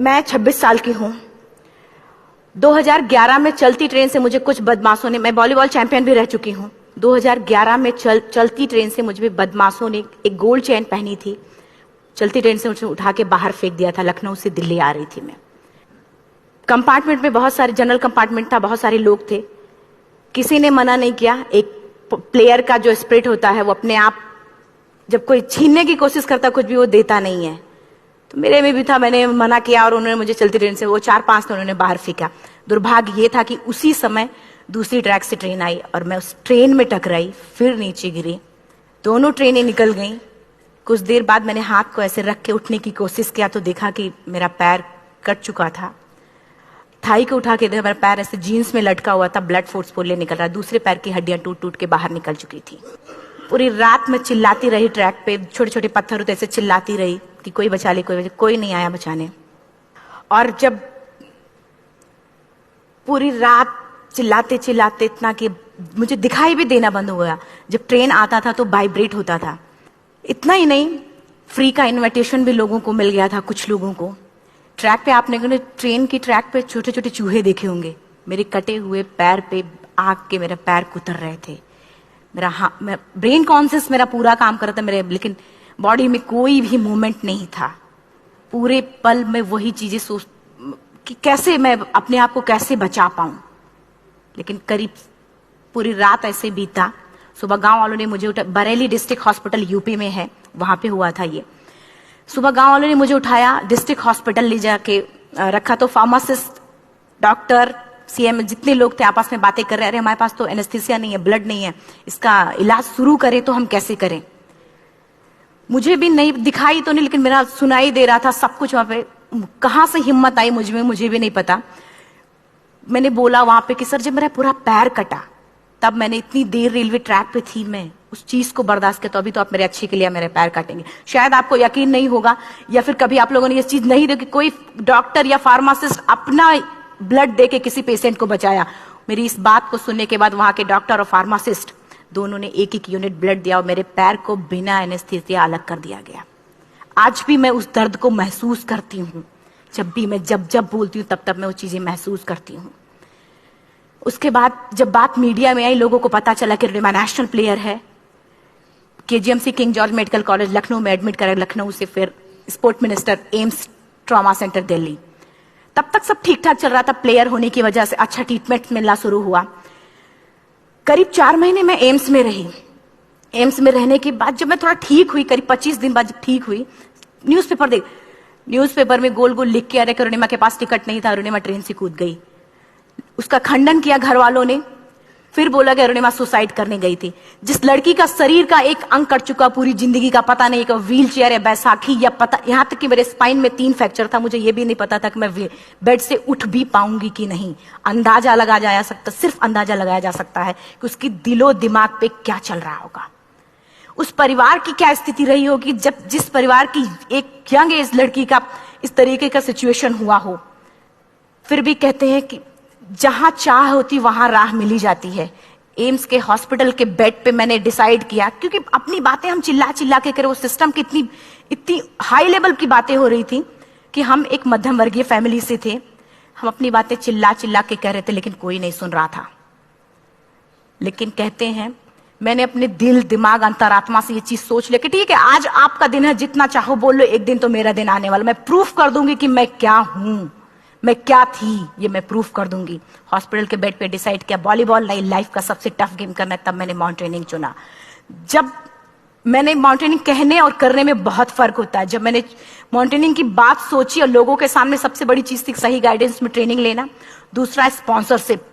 मैं 26 साल की हूँ। 2011 में चलती ट्रेन से मुझे कुछ बदमाशों ने, मैं वॉलीबॉल चैंपियन भी रह चुकी हूँ, 2011 में चलती ट्रेन से मुझे बदमाशों ने एक गोल्ड चेन पहनी थी, चलती ट्रेन से मुझे उठा के बाहर फेंक दिया था। लखनऊ से दिल्ली आ रही थी मैं। कंपार्टमेंट में बहुत सारे, जनरल कंपार्टमेंट था, बहुत सारे लोग थे, किसी ने मना नहीं किया। एक प्लेयर का जो स्पिरिट होता है, वो अपने आप जब कोई छीनने की कोशिश करता कुछ भी, वो देता नहीं है, तो मेरे में भी था। मैंने मना किया और उन्होंने मुझे चलती ट्रेन से, वो 4-5 तो उन्होंने बाहर फेंका। दुर्भाग्य ये था कि उसी समय दूसरी ट्रैक से ट्रेन आई और मैं उस ट्रेन में टकराई, फिर नीचे गिरी, दोनों ट्रेनें निकल गईं। कुछ देर बाद मैंने हाथ को ऐसे रख के उठने की कोशिश किया तो देखा कि मेरा पैर कट चुका था। थाई को उठा के देखा, मेरा पैर ऐसे जीन्स में लटका हुआ था, ब्लड फोर्सफुली निकल रहा, दूसरे पैर की हड्डियां टूट टूट के बाहर निकल चुकी थी। पूरी रात मैं चिल्लाती रही ट्रैक पे, छोटे छोटे पत्थर होते ऐसे चिल्लाती रही कि कोई बचा ले, कोई नहीं आया बचाने। और जब पूरी रात चिल्लाते चिल्लाते इतना कि मुझे दिखाई भी देना बंद हो गया, जब ट्रेन आता था तो वाइब्रेट होता था। इतना ही नहीं, फ्री का इनविटेशन भी लोगों को मिल गया था, कुछ लोगों को। ट्रैक पे आपने ट्रेन की ट्रैक पे छोटे छोटे चूहे देखे होंगे, मेरे कटे हुए पैर पे आग के मेरे पैर कुतर रहे थे। मैं ब्रेन कॉन्शियस मेरा पूरा काम कर रहा था मेरे, लेकिन बॉडी में कोई भी मूवमेंट नहीं था। पूरे पल में वही चीजें सोच कि कैसे मैं अपने आप को कैसे बचा पाऊं। लेकिन करीब पूरी रात ऐसे बीता। सुबह गांव वालों ने मुझे बरेली डिस्ट्रिक्ट हॉस्पिटल यूपी में है, वहां पे हुआ था ये। सुबह गांव वालों ने मुझे उठाया, डिस्ट्रिक्ट हॉस्पिटल ले जाके रखा, तो फार्मासिस्ट, डॉक्टर, सीएम जितने लोग थे आपस में बातें कर रहे, अरे हमारे पास तो एनेस्थीसिया नहीं है, ब्लड नहीं है, इसका इलाज शुरू करें तो हम कैसे करें। मुझे भी नहीं दिखाई तो नहीं, लेकिन मेरा सुनाई दे रहा था सब कुछ वहां पे। कहां से हिम्मत आई मुझ में, मुझे भी नहीं पता। मैंने बोला वहां पे कि सर जब मेरा पूरा पैर कटा, तब मैंने इतनी देर रेलवे ट्रैक पे थी, मैं उस चीज को बर्दाश्त किया, तो अभी तो आप मेरे अच्छे के लिए मेरे पैर काटेंगे। शायद आपको यकीन नहीं होगा, या फिर कभी आप लोगों ने ये चीज नहीं देखी, कोई डॉक्टर या फार्मासिस्ट अपना ब्लड दे के किसी पेशेंट को बचाया। मेरी इस बात को सुनने के बाद वहां के डॉक्टर और फार्मासिस्ट दोनों ने एक एक यूनिट ब्लड दिया और मेरे पैर को बिना एनेस्थीसिया अलग कर दिया गया। आज भी मैं उस दर्द को महसूस करती हूँ। जब जब बोलती हूँ तब मैं वो चीजें महसूस करती हूँ। उसके बाद जब बात मीडिया में आई, लोगों को पता चला कि रिमा नेशनल प्लेयर है, KGMC king George medical college Lucknow में एडमिट करा, लखनऊ से फिर sport minister, AIIMS trauma centre Delhi. तब तक सब ठीक ठाक चल रहा था, प्लेयर होने की वजह से अच्छा ट्रीटमेंट मिलना शुरू हुआ। करीब 4 महीने मैं एम्स में रही। एम्स में रहने के बाद जब मैं थोड़ा ठीक हुई, करीब 25 दिन बाद जब ठीक हुई, न्यूज़पेपर में गोल गोल लिख के आ रहे कि अरुणिमा के पास टिकट नहीं था, अरुणिमा ट्रेन से कूद गई। उसका खंडन किया घर वालों ने, फिर बोला कि अरुणिमा सुसाइड करने गई थी। जिस लड़की का शरीर का एक अंग कट चुका, पूरी जिंदगी का पता नहीं, कि व्हील चेयर है, बैसाखी, या पता, यहां तक कि मेरे स्पाइन में 3 फ्रैक्चर था, मुझे ये भी नहीं पता था कि मैं बेड से उठ भी पाऊंगी कि नहीं। अंदाजा लगाया जा सकता, सिर्फ अंदाजा लगाया जा सकता है कि उसकी दिलो दिमाग पे क्या चल रहा होगा, उस परिवार की क्या स्थिति रही होगी, जब जिस परिवार की एक यंग एज लड़की का इस तरीके का सिचुएशन हुआ हो। फिर भी कहते हैं कि जहां चाह होती वहां राह मिली जाती है। एम्स के हॉस्पिटल के बेड पे मैंने डिसाइड किया, क्योंकि अपनी बातें हम चिल्ला चिल्ला के करें, वो सिस्टम की इतनी हाई लेवल की बातें हो रही थी कि हम एक मध्यम वर्गीय फैमिली से थे, हम अपनी बातें चिल्ला चिल्ला के कह रहे थे, लेकिन कोई नहीं सुन रहा था। लेकिन कहते हैं मैंने अपने दिल, दिमाग, अंतरात्मा से ये चीज सोच लिया कि ठीक है, आज आपका दिन है, जितना चाहो बोल लो, एक दिन तो मेरा दिन आने वाला, मैं प्रूफ कर दूंगी कि मैं क्या हूं, मैं क्या थी, ये मैं प्रूफ कर दूंगी। हॉस्पिटल के बेड पे डिसाइड किया वॉलीबॉल नहीं, लाइफ का सबसे टफ गेम करना है, तब मैंने माउंटेनिंग चुना। जब मैंने माउंटेनिंग कहने और करने में बहुत फर्क होता है। जब मैंने माउंटेनिंग की बात सोची और लोगों के सामने, सबसे बड़ी चीज थी सही गाइडेंस में ट्रेनिंग लेना, दूसरा स्पॉन्सरशिप।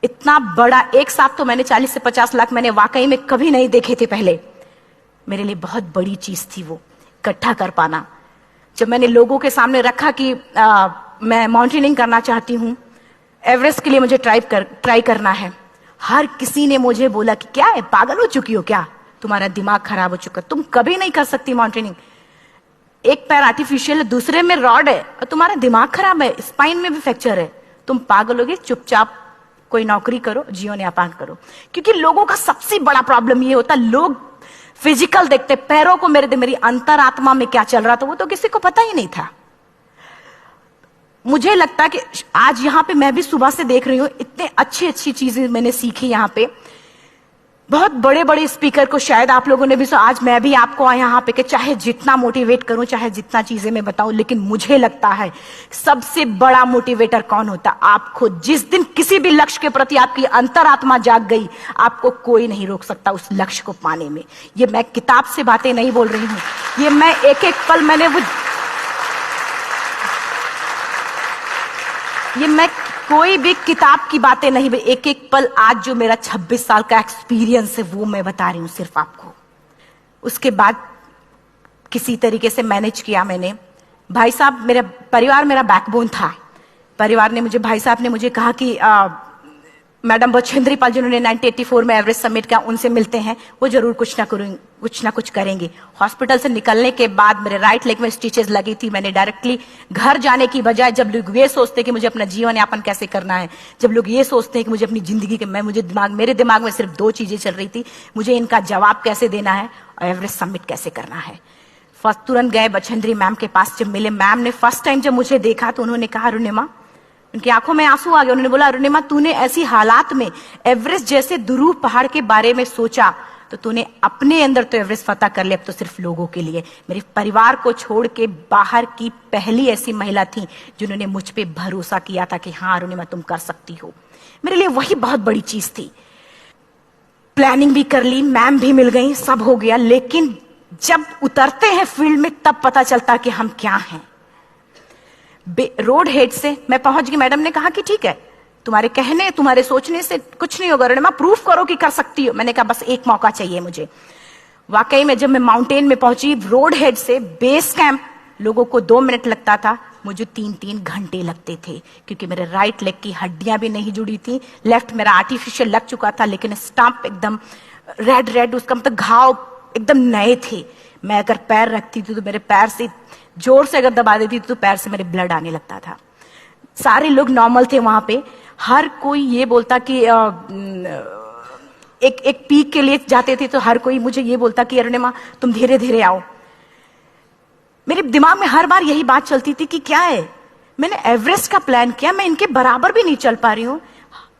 इतना बड़ा एक साथ तो मैंने 40 से 50 लाख मैंने वाकई में कभी नहीं देखे थे पहले। मेरे लिए बहुत बड़ी चीज थी वो इकट्ठा कर पाना। जब मैंने लोगों के सामने रखा कि मैं माउंटेनिंग करना चाहती हूँ, एवरेस्ट के लिए मुझे ट्राई करना है, हर किसी ने मुझे बोला कि क्या है, पागल हो चुकी हो क्या, तुम्हारा दिमाग खराब हो चुका, तुम कभी नहीं कर सकती माउंटेनिंग। एक पैर आर्टिफिशियल है, दूसरे में रॉड है, और तुम्हारा दिमाग खराब है, स्पाइन में भी फ्रैक्चर है, तुम पागल होगे, चुपचाप कोई नौकरी करो, जीवन यापन करो। क्योंकि लोगों का सबसे बड़ा प्रॉब्लम ये होता, लोग फिजिकल देखते, पैरों को मेरी अंतरात्मा में क्या चल रहा था वो तो किसी को पता ही नहीं था। मुझे लगता है कि आज यहाँ पे मैं भी सुबह से देख रही हूँ, इतने अच्छी अच्छी चीजें मैंने सीखी यहाँ पे। बहुत बड़े बड़े स्पीकर को शायद आप लोगों ने भी सुना, आज मैं भी आपको यहाँ पे कि चाहे जितना मोटिवेट करूं, चाहे जितना चीजें मैं बताऊं, लेकिन मुझे लगता है सबसे बड़ा मोटिवेटर कौन होता? आप खुद। जिस दिन किसी भी लक्ष्य के प्रति आपकी अंतरात्मा जाग गई, आपको कोई नहीं रोक सकता उस लक्ष्य को पाने में। ये मैं किताब से बातें नहीं बोल रही हूं, ये मैं एक एक पल मैंने ये मैं कोई भी किताब की बातें नहीं, एक एक पल आज जो मेरा 26 साल का एक्सपीरियंस है वो मैं बता रही हूं सिर्फ आपको। उसके बाद किसी तरीके से मैनेज किया मैंने। भाई साहब, मेरा परिवार मेरा बैकबोन था। परिवार ने मुझे, भाई साहब ने मुझे कहा कि मैडम बछेंद्री पाल जिन्होंने 1984 में एवरेस्ट समिट किया, उनसे मिलते हैं, वो जरूर कुछ ना कुछ करेंगे। हॉस्पिटल से निकलने के बाद मेरे राइट लेग में स्टिचेस लगी थी। मैंने डायरेक्टली घर जाने की बजाय, जब लोग ये सोचते कि मुझे अपना जीवन यापन कैसे करना है, जब लोग ये सोचते हैं कि मुझे अपनी जिंदगी के, मेरे दिमाग में सिर्फ 2 चीजें चल रही थी, मुझे इनका जवाब कैसे देना है और एवरेस्ट समिट कैसे करना है। फर्स्ट तुरंत गए बछेंद्री मैम के पास। जब मिले, मैम ने फर्स्ट टाइम जब मुझे देखा तो उन्होंने कहा, अरुणिमा, उनकी आंखों में आंसू आ गए। उन्होंने बोला, अरुणिमा, तूने ऐसी हालात में एवरेस्ट जैसे दुरूह पहाड़ के बारे में सोचा तो तूने अपने अंदर तो एवरेस्ट फतह कर लिया, अब तो सिर्फ लोगों के लिए। मेरे परिवार को छोड़ के बाहर की पहली ऐसी महिला थी जिन्होंने मुझ पे भरोसा किया था कि हाँ अरुणिमा, तुम कर सकती हो। मेरे लिए वही बहुत बड़ी चीज थी। प्लानिंग भी कर ली, मैम भी मिल गई, सब हो गया। लेकिन जब उतरते हैं फील्ड में तब पता चलता कि हम क्या हैं। रोड हेड से मैं पहुंच गई। मैडम ने कहा कि ठीक है, तुम्हारे कहने, तुम्हारे सोचने से कुछ नहीं होगा अरुणिमा, प्रूफ करो कि कर सकती हो। मैंने कहा बस एक मौका चाहिए मुझे। वाकई में जब मैं माउंटेन में पहुंची, रोड हेड से बेस कैंप लोगों को 2 मिनट लगता था, मुझे 3-3 घंटे लगते थे, क्योंकि मेरे राइट लेग की हड्डियां भी नहीं जुड़ी थी। लेफ्ट मेरा आर्टिफिशियल लग चुका था, लेकिन स्टंप एकदम रेड, उसका मतलब घाव एकदम नए थे। मैं अगर पैर रखती थी तो मेरे पैर से जोर से अगर दबा देती थी तो पैर से मेरे ब्लड आने लगता था। सारे लोग नॉर्मल थे वहां पे। हर कोई ये बोलता कि एक पीक के लिए जाते थे तो हर कोई मुझे ये बोलता कि अरुणिमा, तुम धीरे धीरे आओ। मेरे दिमाग में हर बार यही बात चलती थी कि क्या है, मैंने एवरेस्ट का प्लान किया, मैं इनके बराबर भी नहीं चल पा रही हूं।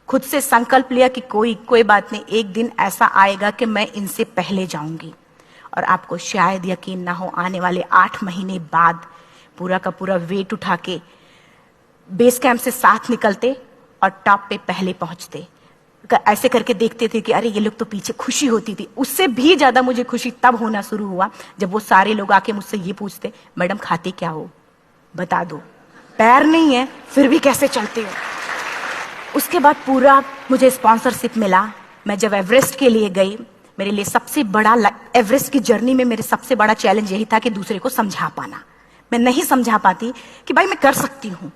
खुद से संकल्प लिया कि कोई बात नहीं, एक दिन ऐसा आएगा कि मैं इनसे पहले जाऊंगी। और आपको शायद यकीन ना हो, आने वाले 8 महीने बाद पूरा का पूरा वेट उठा के बेस कैंप से साथ निकलते और टॉप पे पहले पहुंचते। ऐसे करके देखते थे कि अरे ये लोग तो पीछे। खुशी होती थी। उससे भी ज्यादा मुझे खुशी तब होना शुरू हुआ जब वो सारे लोग आके मुझसे ये पूछते, मैडम खाते क्या हो, बता दो। पैर नहीं है फिर भी कैसे चलते हो। उसके बाद पूरा मुझे स्पॉन्सरशिप मिला। मैं जब एवरेस्ट के लिए गई, मेरे लिए सबसे बड़ा, एवरेस्ट की जर्नी में मेरे सबसे बड़ा चैलेंज यही था कि दूसरे को समझा पाना। मैं नहीं समझा पाती कि भाई मैं कर सकती हूँ।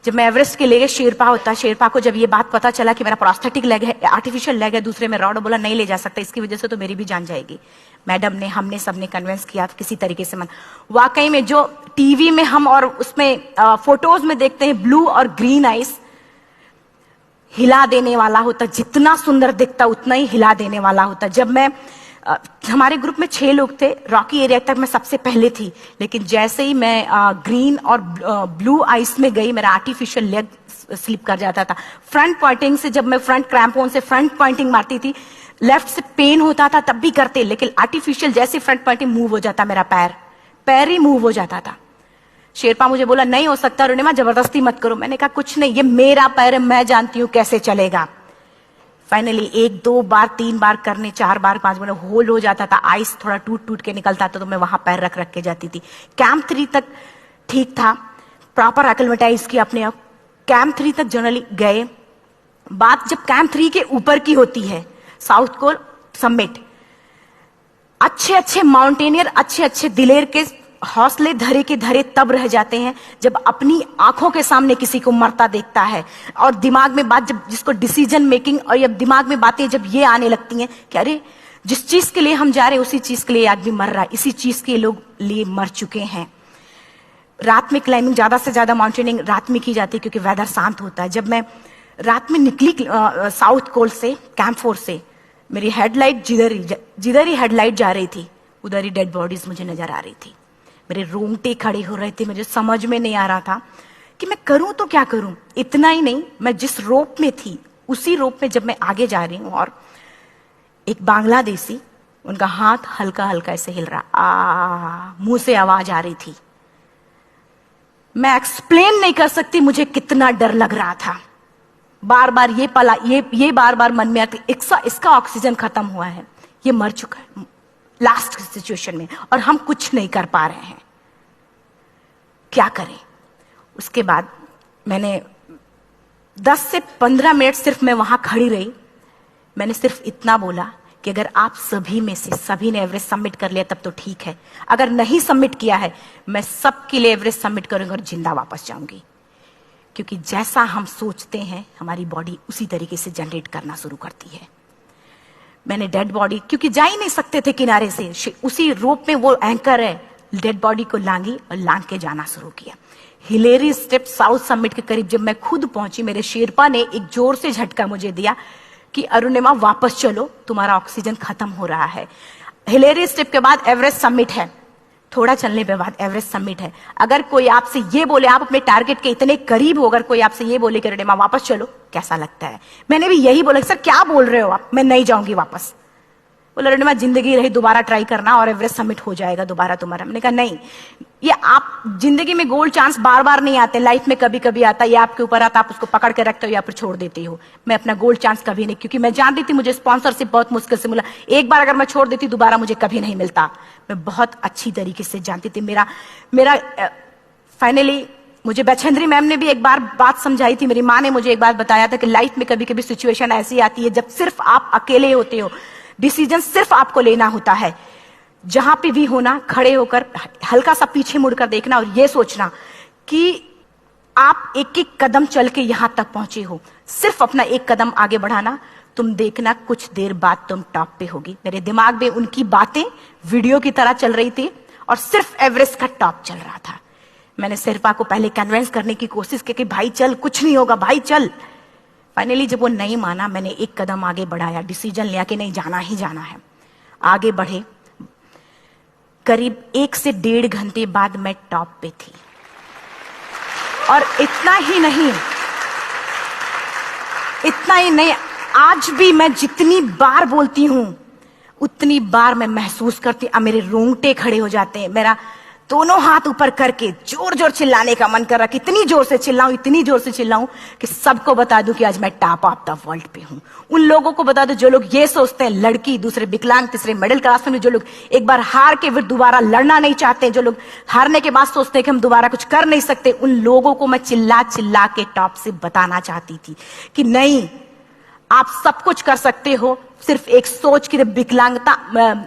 जब मैं एवरेस्ट के लिए गई, शेरपा होता, शेरपा को जब ये बात पता चला कि मेरा प्रोस्थेटिक लेग है, आर्टिफिशियल लेग है, दूसरे में रॉड, बोला नहीं ले जा सकता, इसकी वजह से तो मेरी भी जान जाएगी। मैडम ने, हमने सबने कन्विंस किया किसी तरीके से। मन वाकई में जो टीवी में हम और उसमें फोटोज में देखते हैं, ब्लू और ग्रीन आइस, हिला देने वाला होता। जितना सुंदर दिखता उतना ही हिला देने वाला होता। जब मैं हमारे ग्रुप में 6 लोग थे, रॉकी एरिया तक मैं सबसे पहले थी, लेकिन जैसे ही मैं ग्रीन और ब्लू आइस में गई, मेरा आर्टिफिशियल लेग स्लिप कर जाता था। फ्रंट पॉइंटिंग से, जब मैं फ्रंट क्रैम्पोन से फ्रंट पॉइंटिंग मारती थी, लेफ्ट से पेन होता था तब भी करते, लेकिन आर्टिफिशियल जैसे फ्रंट पॉइंटिंग मूव हो जाता, मेरा पैर ही मूव हो जाता था। शेरपा मुझे बोला नहीं हो सकता अरुणिमा, जबरदस्ती मत करो। मैंने कहा कुछ नहीं, ये मेरा पैर है, मैं जानती हूं कैसे चलेगा। फाइनली 1, 2 बार, 3 बार करने, 4 बार, 5 बार होल हो जाता था। आइस थोड़ा टूट के निकलता था तो मैं वहां पैर रख के जाती थी। कैंप 3 तक ठीक था, प्रॉपर एक्लेमेटाइज किया अपने आप। कैंप 3 तक जनरली गए। बात जब कैंप 3 के ऊपर की होती है, साउथ कोल समिट, अच्छे माउंटेनियर, अच्छे दिलेर के हौसले धरे के धरे तब रह जाते हैं जब अपनी आंखों के सामने किसी को मरता देखता है। और दिमाग में बात, जब जिसको डिसीजन मेकिंग, और जब दिमाग में बातें जब ये आने लगती हैं कि अरे जिस चीज के लिए हम जा रहे हैं उसी चीज के लिए आदमी मर रहा है, इसी चीज के लोग लिए मर चुके हैं। रात में क्लाइंबिंग, ज्यादा से ज्यादा माउंटेनिंग रात में की जाती है क्योंकि वेदर शांत होता है। जब मैं रात में निकली साउथ कोल से, कैंप 4 से, मेरी हेडलाइट जिधर ही हेडलाइट जा रही थी उधर ही डेड बॉडीज मुझे नजर आ रही थी। मेरे रोंगटे खड़े हो रहे थे। मुझे समझ में नहीं आ रहा था कि मैं करूं तो क्या करूं। इतना ही नहीं, मैं जिस रोप में थी उसी रोप में जब मैं आगे जा रही हूं और एक बांग्लादेशी, उनका हाथ हल्का हल्का ऐसे हिल रहा, मुंह से आवाज आ रही थी। मैं एक्सप्लेन नहीं कर सकती मुझे कितना डर लग रहा था। बार बार ये बार बार मन में आती, इसका ऑक्सीजन खत्म हुआ है, ये मर चुका है लास्ट सिचुएशन में, और हम कुछ नहीं कर पा रहे हैं, क्या करें। उसके बाद मैंने 10 से 15 मिनट सिर्फ मैं वहां खड़ी रही। मैंने सिर्फ इतना बोला कि अगर आप सभी में से सभी ने एवरेस्ट सबमिट कर लिया तब तो ठीक है, अगर नहीं सबमिट किया है मैं सबके लिए एवरेस्ट सबमिट करूंगी और जिंदा वापस जाऊंगी। क्योंकि जैसा हम सोचते हैं हमारी बॉडी उसी तरीके से जनरेट करना शुरू करती है। मैंने डेड बॉडी, क्योंकि जा ही नहीं सकते थे किनारे से, उसी रोप में वो एंकर है, डेड बॉडी को लांगी और लांग के जाना शुरू किया। हिलेरी स्टेप साउथ समिट के करीब जब मैं खुद पहुंची, मेरे शेरपा ने एक जोर से झटका मुझे दिया कि अरुणिमा वापस चलो, तुम्हारा ऑक्सीजन खत्म हो रहा है। हिलेरी स्टेप के बाद एवरेस्ट समिट है, थोड़ा चलने के बाद एवरेस्ट समिट है। अगर कोई आपसे ये बोले, आप अपने टारगेट के इतने करीब हो, अगर कोई आपसे ये बोले कि अरुणिमा वापस चलो, कैसा लगता है। मैंने भी यही बोला, सर क्या बोल रहे हो आप, मैं नहीं जाऊंगी वापस। बोले अरुणिमा जिंदगी रही, दोबारा ट्राई करना और एवरेस्ट समिट हो जाएगा दोबारा तुम्हारा। मैंने कहा नहीं, ये आप जिंदगी में गोल्ड चांस बार बार नहीं आते, लाइफ में कभी कभी आता है, ये आपके ऊपर आता, आप उसको पकड़ के रखते हो या फिर छोड़ देते हो। मैं अपना गोल्ड चांस कभी नहीं, क्योंकि मैं जानती थी मुझे स्पॉन्सरशिप बहुत मुश्किल से मिला, एक बार अगर मैं छोड़ देती दोबारा मुझे कभी नहीं मिलता। मैं बहुत अच्छी तरीके से जानती थी। मेरा फाइनली मुझे बछेंद्री मैम ने भी एक बार बात समझाई थी, मेरी माँ ने मुझे एक बार बताया था कि लाइफ में कभी कभी सिचुएशन ऐसी आती है जब सिर्फ आप अकेले होते हो, डिसीजन सिर्फ आपको लेना होता है। जहां पे भी होना, खड़े होकर हल्का सा पीछे मुड़कर देखना और ये सोचना कि आप एक एक कदम चल के यहां तक पहुंचे हो, सिर्फ अपना एक कदम आगे बढ़ाना, तुम देखना कुछ देर बाद तुम टॉप पे होगी। मेरे दिमाग में उनकी बातें वीडियो की तरह चल रही थी और सिर्फ एवरेस्ट का टॉप चल रहा था। मैंने शेरपा को पहले कन्विंस करने की कोशिश की कि भाई चल, कुछ नहीं होगा भाई चल। फाइनली जब वो नहीं माना, मैंने एक कदम आगे बढ़ाया, डिसीजन लिया कि नहीं जाना ही जाना है। आगे बढ़े, करीब 1 से 1.5 घंटे बाद मैं टॉप पे थी। और इतना ही नहीं, आज भी मैं जितनी बार बोलती हूं उतनी बार मैं महसूस करती, अब मेरे रोंगटे खड़े हो जाते हैं, मेरा दोनों हाथ ऊपर करके जोर जोर चिल्लाने का मन कर रहा, कितनी जोर से चिल्लाऊं कि सबको बता दूं कि आज मैं टॉप ऑफ द वर्ल्ड पे हूं। उन लोगों को बता दूं जो लोग ये सोचते हैं, लड़की, दूसरे विकलांग, तीसरे मिडिल क्लास में, जो लोग एक बार हार के फिर दोबारा लड़ना नहीं चाहते, जो लोग हारने के बाद सोचते हैं कि हम दोबारा कुछ कर नहीं सकते, उन लोगों को मैं चिल्ला चिल्ला के टॉप से बताना चाहती थी कि नहीं, आप सब कुछ कर सकते हो। सिर्फ एक सोच की विकलांगता,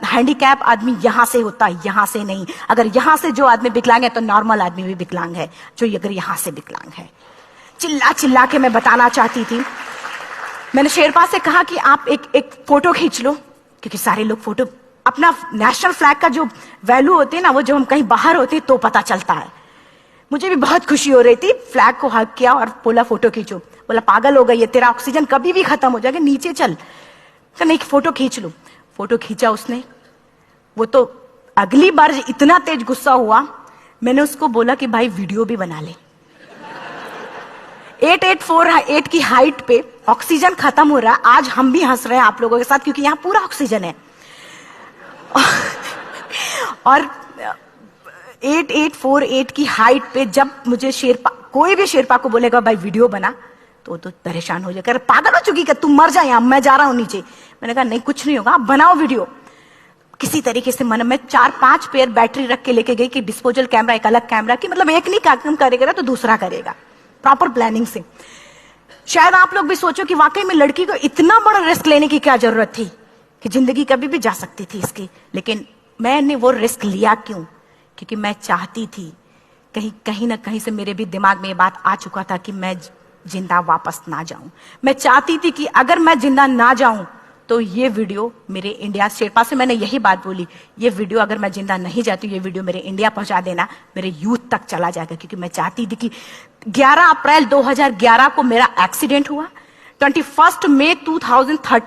हैंडीकैप आदमी यहां से होता है, यहां से नहीं। अगर यहां से जो आदमी विकलांग है तो नॉर्मल आदमी भी विकलांग है, जो अगर यहां से विकलांग है। चिल्ला चिल्ला के मैं बताना चाहती थी। मैंने शेरपा से कहा कि आप एक फोटो खींच लो, क्योंकि सारे लोग फोटो, अपना नेशनल फ्लैग का जो वैल्यू होती है ना, वो जब हम कहीं बाहर होते हैं तो पता चलता है। मुझे भी बहुत खुशी हो रही थी, फ्लैग को हग किया और बोला फोटो खींचो। बोला पागल हो गई है, तेरा ऑक्सीजन कभी भी खत्म हो जाएगा, नीचे चल। तो नहीं, फोटो खींच लो। फोटो खींचा उसने। वो तो अगली बार इतना तेज गुस्सा हुआ, मैंने उसको बोला कि भाई वीडियो भी बना ले। 8848 की हाइट पे ऑक्सीजन खत्म हो रहा है, आज हम भी हंस रहे हैं आप लोगों के साथ क्योंकि यहां पूरा ऑक्सीजन है। और 8848 की हाइट पे जब मुझे शेरपा, कोई भी शेरपा को बोलेगा भाई वीडियो बना, तो परेशान हो जाएगा, पागल हो चुकी क्या, तुम मर जा, यहां मैं जा रहा हूं नीचे। मैंने कहा नहीं, कुछ नहीं होगा, आप बनाओ वीडियो। किसी तरीके से मन में 4-5 पेयर बैटरी रख के लेके गई कि डिस्पोजल कैमरा, एक अलग कैमरा, की मतलब एक नहीं काम करेगा तो दूसरा करेगा, प्रॉपर प्लानिंग से। शायद आप लोग भी सोचो कि वाकई में लड़की को इतना बड़ा रिस्क लेने की क्या जरूरत थी, कि जिंदगी कभी भी जा सकती थी इसकी। लेकिन मैंने वो रिस्क लिया क्यों? क्योंकि मैं चाहती थी, कहीं ना कहीं से मेरे भी दिमाग में ये बात आ चुका था कि मैं जिंदा वापस ना जाऊं। मैं चाहती थी कि अगर मैं जिंदा ना जाऊं तो ये वीडियो मेरे इंडिया, शेरपा से मैंने यही बात बोली, ये वीडियो अगर मैं जिंदा नहीं जाती, ये वीडियो मेरे इंडिया पहुंचा देना, मेरे यूथ तक चला जाएगा। क्योंकि मैं चाहती थी कि 11 अप्रैल 2011 को मेरा एक्सीडेंट हुआ, 21 मई 2013